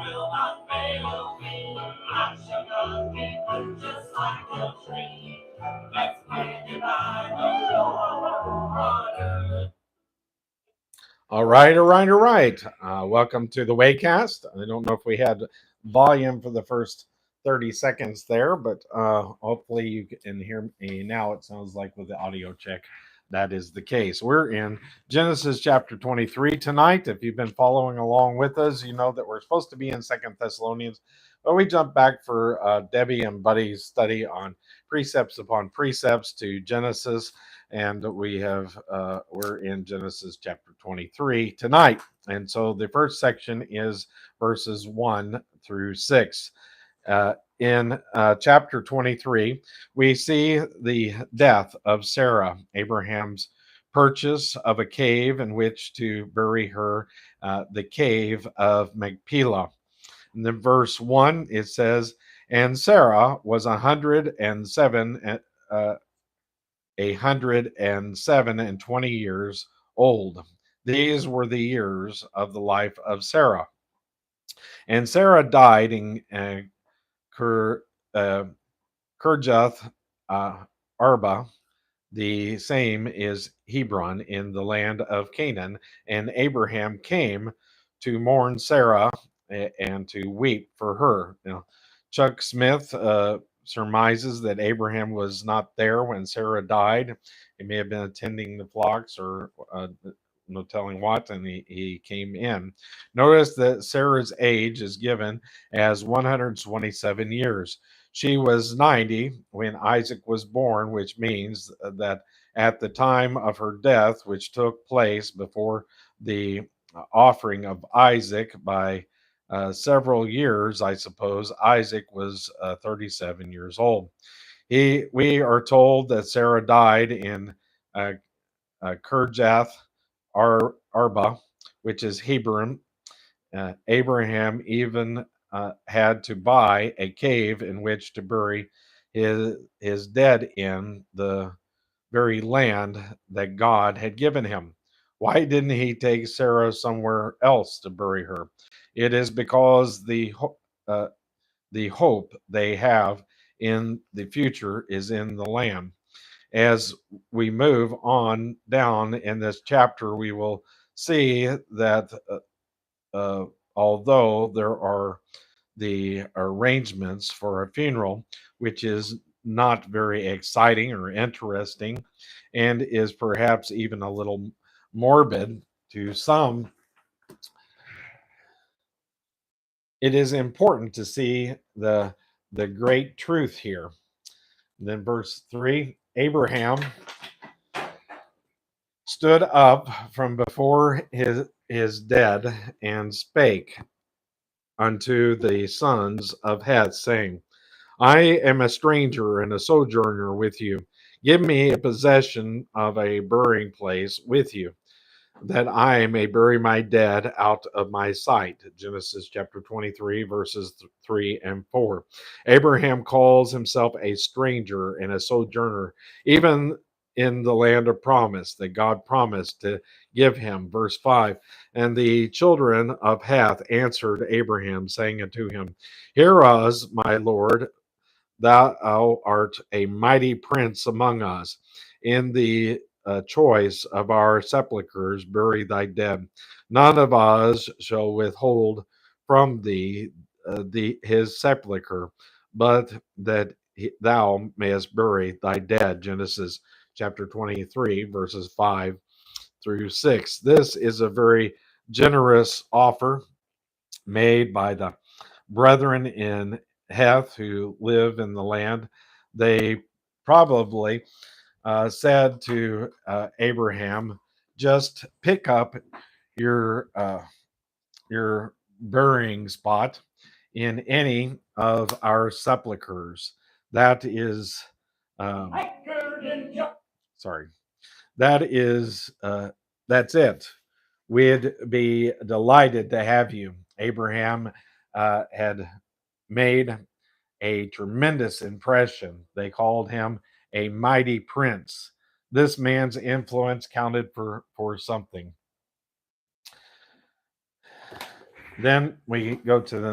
will not fail me. I shall not be hurt just like a tree that's planted by the water. All right, all right, all right. Welcome to the Waycast. I don't know if we had volume for the first 30 seconds there, but hopefully you can hear me now. It sounds like with the audio check that is the case. We're in Genesis chapter 23 tonight. If you've been following along with us, you know that we're supposed to be in Second Thessalonians, but we jumped back for Debbie and Buddy's study on precepts upon precepts to Genesis, and we're in Genesis chapter 23 tonight. And so the first section is verses 1 through 6. In chapter 23, we see the death of Sarah, Abraham's purchase of a cave in which to bury her, the cave of Machpelah. And then verse 1, it says, and Sarah was 107 and 20 years old. These were the years of the life of Sarah. And Sarah died in Kirjath Arba. The same is Hebron in the land of Canaan. And Abraham came to mourn Sarah and to weep for her. Now, Chuck Smith surmises that Abraham was not there when Sarah died. He may have been attending the flocks or no telling what, and he came in. Notice that Sarah's age is given as 127 years. She was 90 when Isaac was born, which means that at the time of her death, which took place before the offering of Isaac by several years, I suppose, Isaac was 37 years old. We are told that Sarah died in Kirjath Arba, which is Hebron. Abraham even had to buy a cave in which to bury his dead in the very land that God had given him. Why didn't he take Sarah somewhere else to bury her? It is because uh, the hope they have in the future is in the land. As we move on down in this chapter, we will see that uh, although there are the arrangements for a funeral, which is not very exciting or interesting, and is perhaps even a little morbid to some, it is important to see the great truth here. And then verse 3, Abraham stood up from before his dead and spake unto the sons of Heth, saying, I am a stranger and a sojourner with you. Give me a possession of a burying place with you, that I may bury my dead out of my sight. Genesis chapter 23, verses 3 and 4. Abraham calls himself a stranger and a sojourner, even in the land of promise that God promised to give him. Verse 5. And the children of Heth answered Abraham, saying unto him, Hear us, my Lord, thou art a mighty prince among us. In the choice of our sepulchres, bury thy dead. None of us shall withhold from thee his sepulchre, but that thou mayest bury thy dead. Genesis chapter 23, verses 5 through 6. This is a very generous offer made by the brethren in Heth who live in the land. They probably said to Abraham, "Just pick up your your burying spot in any of our sepulchres." That is, um, sorry. That is, that's it. We'd be delighted to have you. Abraham had made a tremendous impression. They called him a mighty prince. This man's influence counted for something. Then we go to the